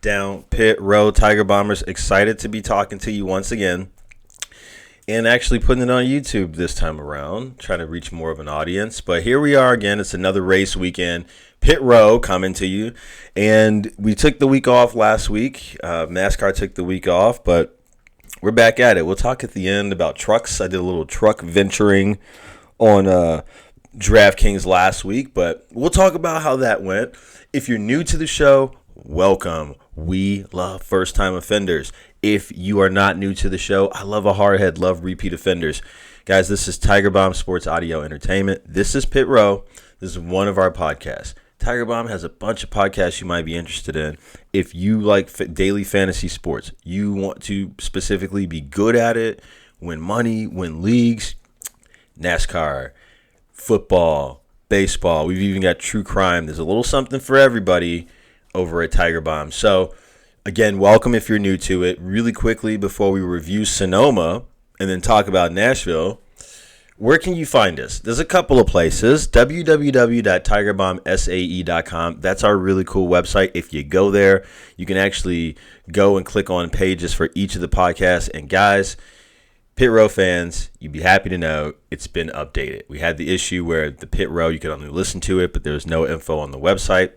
Down Pit Row Tiger Bombers, excited to be talking to you once again and actually putting it on YouTube this time around, trying to reach more of an audience. But here we are again. It's another race weekend. Pit Row coming to you. And we took the week off last week. NASCAR took the week off, but we're back at it. We'll talk at the end about trucks. I did a little truck venturing on DraftKings last week, but we'll talk about how that went. If you're new to the show, welcome. We love first-time offenders. If you are not new to the show, I love a hardhead, love repeat offenders. Guys, this is Tiger Bomb Sports Audio Entertainment. This is Pit Row. This is one of our podcasts. Tiger Bomb has a bunch of podcasts you might be interested in. If you like daily fantasy sports, you want to specifically be good at it, win money, win leagues, NASCAR, football, baseball. We've even got true crime. There's a little something for everybody over at Tiger Bomb. So, again, welcome if you're new to it. Really quickly, before we review Sonoma and then talk about Nashville, where can you find us? There's a couple of places. www.tigerbombsae.com. That's our really cool website. If you go there, you can actually go and click on pages for each of the podcasts. And guys, Pit Row fans, you'd be happy to know it's been updated. We had the issue where the Pit Row, you could only listen to it, but there was no info on the website.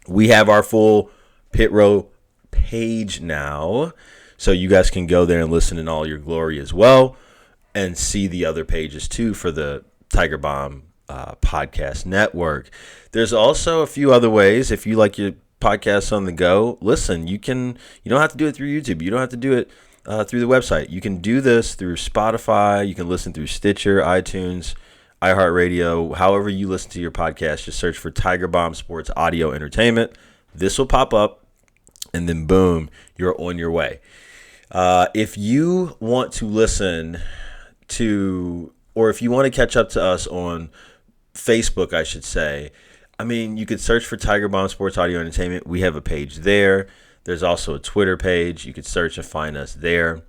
We have our full Pit Row page now, so you guys can go there and listen in all your glory as well and see the other pages too for the Tiger Bomb podcast network. There's also a few other ways. If you like your podcasts on the go, listen, you don't have to do it through YouTube. You don't have to do it through the website. You can do this through Spotify. You can listen through Stitcher, iTunes, iHeartRadio, however you listen to your podcast. Just search for Tiger Bomb Sports Audio Entertainment. This will pop up, and then boom, you're on your way. If you want to listen to, or if you want to catch up to us on Facebook, I should say, you could search for Tiger Bomb Sports Audio Entertainment. We have a page there. There's also a Twitter page. You could search and find us there.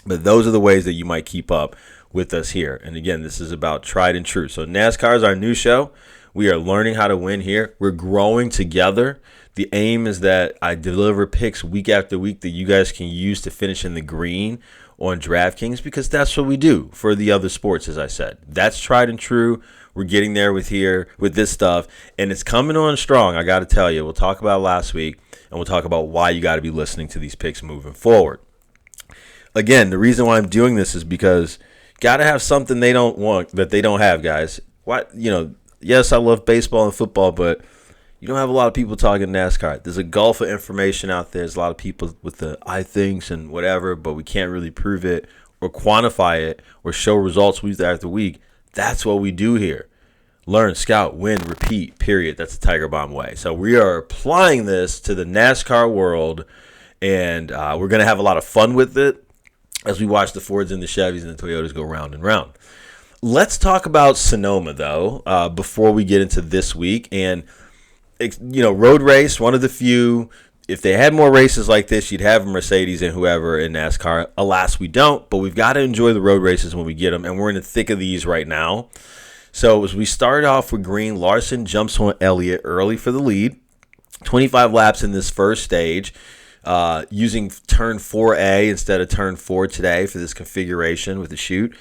But those are the ways that you might keep up with us here. And again, this is about tried and true. So NASCAR is our new show. We are learning how to win here. We're growing together. The aim is that I deliver picks week after week that you guys can use to finish in the green on DraftKings, because that's what we do for the other sports, as I said. That's tried and true. We're getting there with this stuff, and it's coming on strong, I got to tell you. We'll talk about last week, and we'll talk about why you got to be listening to these picks moving forward. Again, the reason why I'm doing this is because got to have something they don't want that they don't have, guys. Yes, I love baseball and football, but you don't have a lot of people talking NASCAR. There's a gulf of information out there. There's a lot of people with the I thinks and whatever, but we can't really prove it or quantify it or show results week after week. That's what we do here. Learn, scout, win, repeat, period. That's the Tiger Bomb way. So we are applying this to the NASCAR world, and we're going to have a lot of fun with it as we watch the Fords and the Chevys and the Toyotas go round and round. Let's talk about Sonoma, though, before we get into this week. And, road race, one of the few. If they had more races like this, you'd have Mercedes and whoever in NASCAR. Alas, we don't, but we've got to enjoy the road races when we get them, and we're in the thick of these right now. So as we start off with green, Larson jumps on Elliott early for the lead. 25 laps in this first stage. Using turn 4A instead of turn 4 today for this configuration with the chute.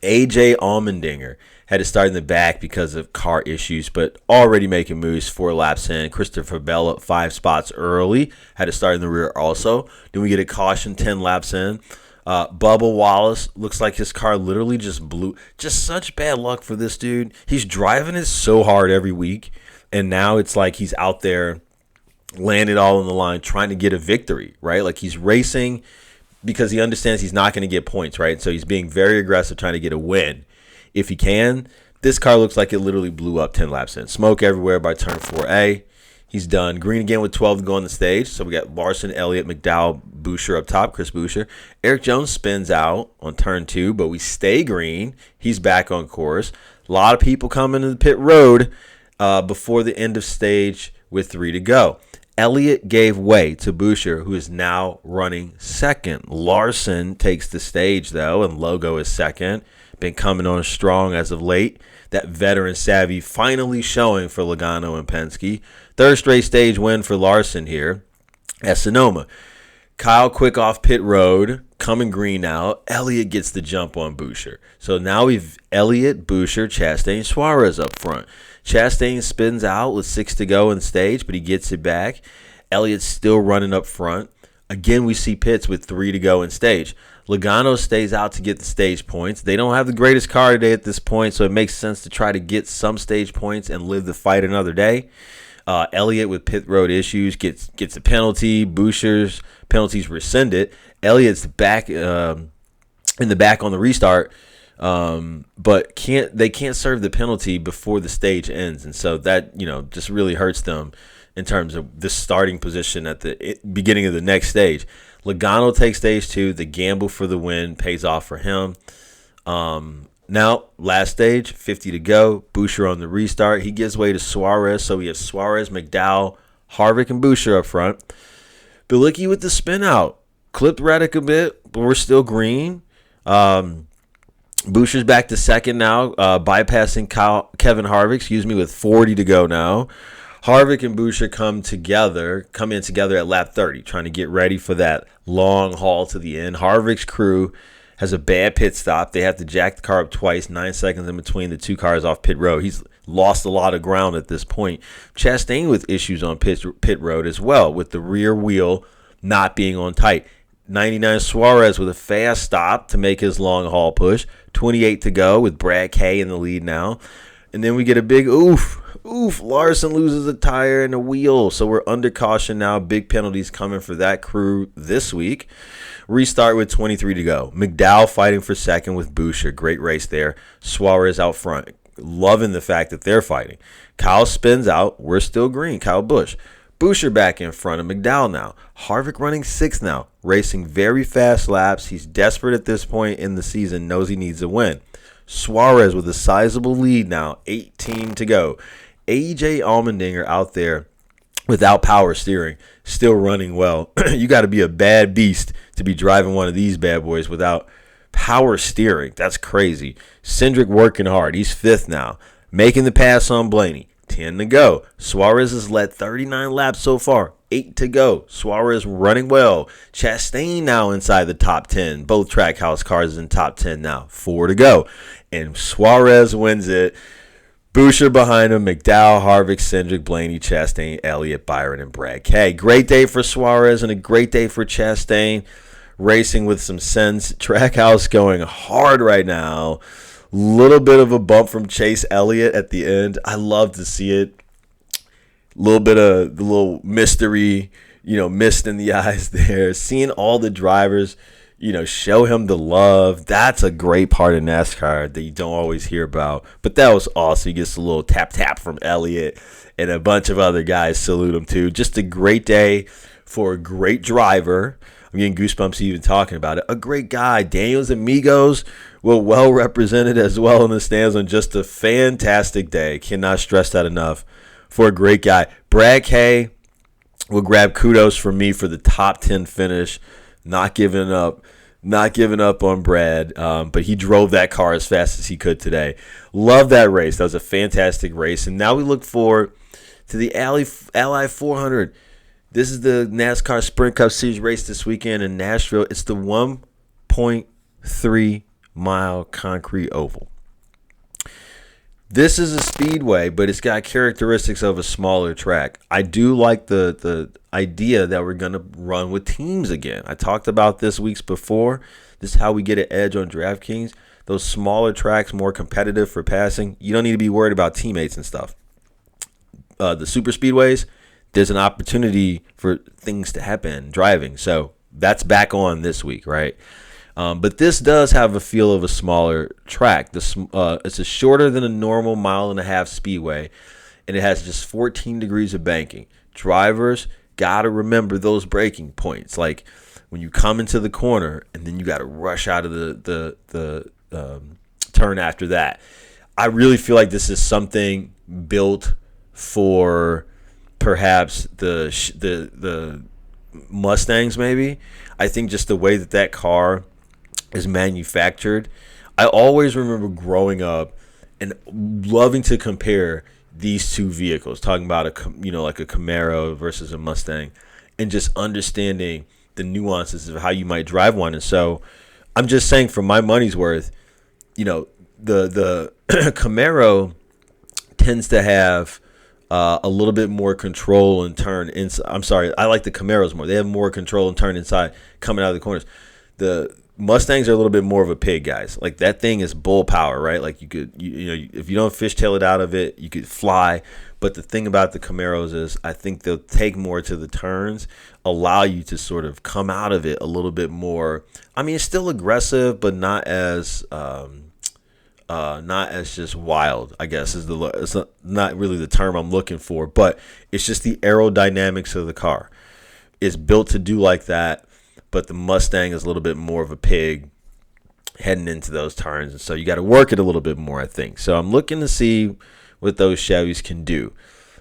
AJ Allmendinger had to start in the back because of car issues, but already making moves 4 laps in. Christopher Bell up 5 spots early, had to start in the rear also. Then we get a caution 10 laps in. Bubba Wallace, looks like his car literally just blew. Just such bad luck for this dude. He's driving it so hard every week, and now it's like he's out there laying it all on the line trying to get a victory, right? Like he's racing because he understands he's not going to get points, right? So he's being very aggressive trying to get a win. If he can, this car looks like it literally blew up 10 laps in. Smoke everywhere by turn 4A. He's done. Green again with 12 to go on the stage. So we got Larson, Elliott, McDowell, Boucher up top, Chris Boucher. Eric Jones spins out on turn 2, but we stay green. He's back on course. A lot of people coming to the pit road before the end of stage with 3 to go. Elliott gave way to Boucher, who is now running second. Larson takes the stage, though, and Logo is second. Been coming on strong as of late. That veteran savvy finally showing for Logano and Penske. Third straight stage win for Larson here at Sonoma. Kyle quick off pit road, coming green now. Elliott gets the jump on Buescher. So now we've Elliott, Buescher, Chastain, Suarez up front. Chastain spins out with 6 to go in the stage, but he gets it back. Elliott's still running up front. Again, we see pits with 3 to go in stage. Logano stays out to get the stage points. They don't have the greatest car today at this point, so it makes sense to try to get some stage points and live the fight another day. Elliott with pit road issues gets a penalty. Buescher's penalties rescinded. Elliott's back in the back on the restart, but they can't serve the penalty before the stage ends, and so that just really hurts them in terms of the starting position at the beginning of the next stage. Logano takes stage 2. The gamble for the win pays off for him. Now, last stage, 50 to go. Buescher on the restart. He gives way to Suarez. So we have Suarez, McDowell, Harvick, and Buescher up front. Bilicki with the spin out. Clipped Reddick a bit, but we're still green. Buescher's back to second now, bypassing Kevin Harvick, with 40 to go now. Harvick and Buescher come in together at lap 30, trying to get ready for that long haul to the end. Harvick's crew has a bad pit stop. They have to jack the car up twice, 9 seconds in between the 2 cars off pit road. He's lost a lot of ground at this point. Chastain with issues on pit road as well, with the rear wheel not being on tight. 99 Suarez with a fast stop to make his long haul push. 28 to go with Brad K in the lead now. And then we get a big oof. Larson loses a tire and a wheel. So we're under caution now. Big penalties coming for that crew this week. Restart with 23 to go. McDowell fighting for second with Buescher. Great race there. Suarez out front. Loving the fact that they're fighting. Kyle spins out. We're still green. Kyle Busch. Buescher back in front of McDowell now. Harvick running 6th now. Racing very fast laps. He's desperate at this point in the season. Knows he needs a win. Suarez with a sizable lead now. 18 to go. AJ Allmendinger out there without power steering. Still running well. You got to be a bad beast to be driving one of these bad boys without power steering. That's crazy. Cindric working hard. He's 5th now. Making the pass on Blaney. 10 to go. Suarez has led 39 laps so far. 8 to go. Suarez running well. Chastain now inside the top 10. Both Trackhouse cars in top 10 now. 4 to go. And Suarez wins it. Buescher behind him. McDowell, Harvick, Cindric, Blaney, Chastain, Elliott, Byron, and Brad K. Great day for Suarez and a great day for Chastain. Racing with some sense. Trackhouse going hard right now. Little bit of a bump from Chase Elliott at the end. I love to see it. Little bit of the little mystery, mist in the eyes there. Seeing all the drivers, show him the love. That's a great part of NASCAR that you don't always hear about. But that was awesome. He gets a little tap from Elliott, and a bunch of other guys salute him too. Just a great day for a great driver. I'm getting goosebumps even talking about it. A great guy. Daniel's amigos were well represented as well in the stands on just a fantastic day. Cannot stress that enough for a great guy. Brad K will grab kudos from me for the top 10 finish. Not giving up on Brad, but he drove that car as fast as he could today. Love that race. That was a fantastic race. And now we look forward to the Ally 400. This is the NASCAR Sprint Cup Series race this weekend in Nashville. It's the 1.3-mile concrete oval. This is a speedway, but it's got characteristics of a smaller track. I do like the idea that we're going to run with teams again. I talked about this weeks before. This is how we get an edge on DraftKings. Those smaller tracks, more competitive for passing. You don't need to be worried about teammates and stuff. The super speedways, there's an opportunity for things to happen driving. So that's back on this week, right? But this does have a feel of a smaller track. It's a shorter than a normal 1.5 mile speedway, and it has just 14 degrees of banking. Drivers got to remember those braking points. Like when you come into the corner and then you got to rush out of the turn after that. I really feel like this is something built for perhaps the Mustangs maybe. I think just the way that car is manufactured. I always remember growing up and loving to compare these two vehicles, talking about like a Camaro versus a Mustang, and just understanding the nuances of how you might drive one. And so I'm just saying, for my money's worth, the Camaro tends to have a little bit more control and turn inside. I'm sorry, I like the Camaros more. They have more control and turn inside coming out of the corners. The Mustangs are a little bit more of a pig, guys. Like, that thing is bull power, right? Like, you could, if you don't fishtail it out of it, you could fly. But the thing about the Camaros is, I think they'll take more to the turns, allow you to sort of come out of it a little bit more. I mean, it's still aggressive, but not as just wild, I guess, it's not really the term I'm looking for. But it's just the aerodynamics of the car. It's built to do like that. But the Mustang is a little bit more of a pig heading into those turns. And so you got to work it a little bit more, I think. So I'm looking to see what those Chevys can do.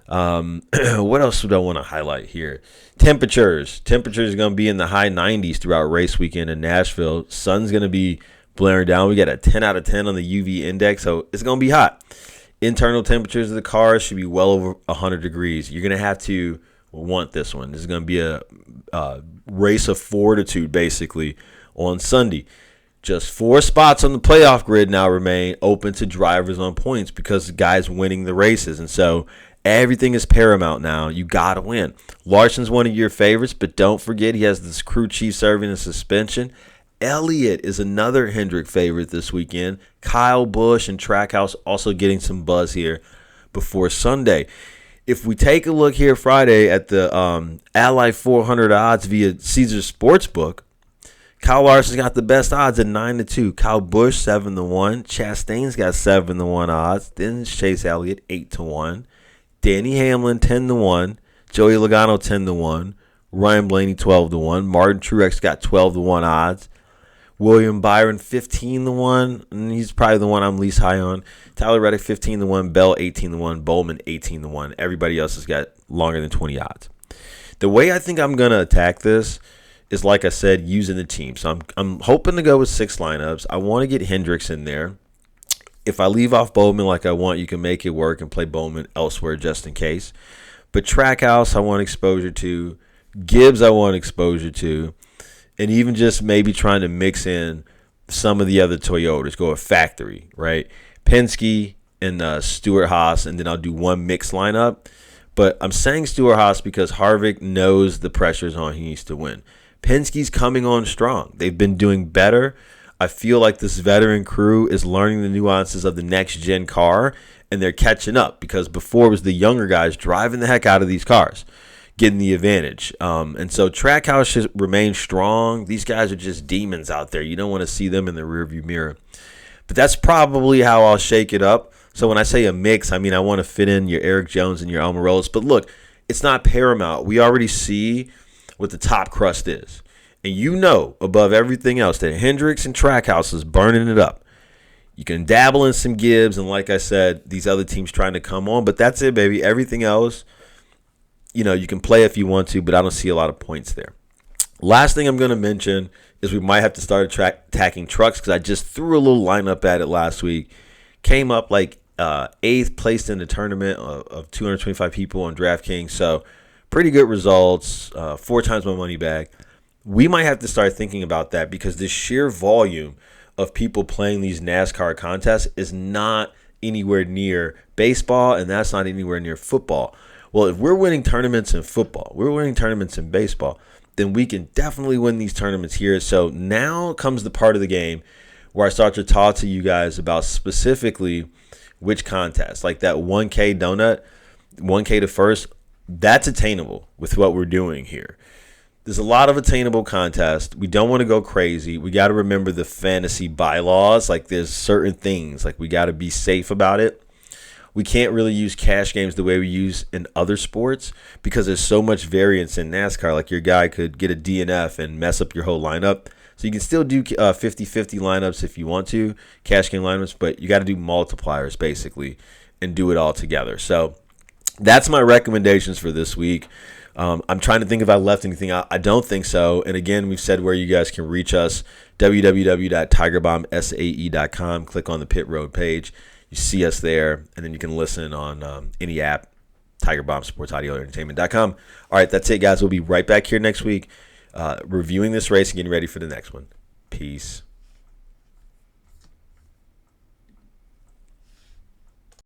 What else would I want to highlight here? Temperatures. Temperatures are going to be in the high 90s throughout race weekend in Nashville. Sun's going to be blaring down. We got a 10 out of 10 on the UV index, so it's going to be hot. Internal temperatures of the cars should be well over 100 degrees. You're going to have to want this one. This is going to be a race of fortitude, basically, on Sunday. Just 4 spots on the playoff grid now remain open to drivers on points because the guy's winning the races. And so everything is paramount now. You got to win. Larson's one of your favorites, but don't forget he has this crew chief serving a suspension. Elliott is another Hendrick favorite this weekend. Kyle Busch and Trackhouse also getting some buzz here before Sunday. If we take a look here Friday at the Ally 400 odds via Caesars Sportsbook, Kyle Larson's got the best odds at 9-2. Kyle Busch 7-1. Chastain's got 7-1 odds. Then Chase Elliott 8-1. Danny Hamlin 10-1. Joey Logano 10-1. Ryan Blaney 12-1. Martin Truex got 12-1 odds. William Byron 15-1, and he's probably the one I'm least high on. Tyler Reddick 15-1, Bell 18-1, Bowman 18-1. Everybody else has got longer than 20 odds. The way I think I'm gonna attack this is, like I said, using the team. So I'm hoping to go with 6 lineups. I want to get Hendricks in there. If I leave off Bowman like I want, you can make it work and play Bowman elsewhere just in case. But Trackhouse, I want exposure to. Gibbs, I want exposure to. And even just maybe trying to mix in some of the other Toyotas, go a factory, right? Penske and Stewart-Haas, and then I'll do one mixed lineup. But I'm saying Stewart-Haas because Harvick knows the pressure's on. He needs to win. Penske's coming on strong. They've been doing better. I feel like this veteran crew is learning the nuances of the next-gen car, and they're catching up because before it was the younger guys driving the heck out of these cars, getting the advantage. And so Trackhouse should remain strong. These guys are just demons out there. You don't want to see them in the rearview mirror. But that's probably how I'll shake it up. So when I say a mix, I mean I want to fit in your Eric Jones and your Almirolas. But look, it's not paramount. We already see what the top crust is. And you know, above everything else, that Hendricks and Trackhouse is burning it up. You can dabble in some Gibbs, and like I said, these other teams trying to come on. But that's it, baby. Everything else, you can play if you want to, but I don't see a lot of points there. Last thing I'm going to mention is we might have to start attacking trucks because I just threw a little lineup at it last week. Came up like 8th placed in the tournament of 225 people on DraftKings. So pretty good results, 4 times my money back. We might have to start thinking about that because the sheer volume of people playing these NASCAR contests is not anywhere near baseball, and that's not anywhere near football. Well, if we're winning tournaments in football, we're winning tournaments in baseball, then we can definitely win these tournaments here. So now comes the part of the game where I start to talk to you guys about specifically which contest, like that 1K donut, 1K to first, that's attainable with what we're doing here. There's a lot of attainable contests. We don't want to go crazy. We got to remember the fantasy bylaws. Like there's certain things, like we got to be safe about it. We can't really use cash games the way we use in other sports because there's so much variance in NASCAR. Like your guy could get a DNF and mess up your whole lineup. So you can still do 50-50 lineups if you want to, cash game lineups, but you got to do multipliers basically and do it all together. So that's my recommendations for this week. I'm trying to think if I left anything out. I don't think so. And again, we've said where you guys can reach us, www.tigerbombsae.com. Click on the Pit Road page. You see us there, and then you can listen on any app, Tiger Bomb Sports Audio Entertainment.com. All right, that's it, guys. We'll be right back here next week reviewing this race and getting ready for the next one. Peace.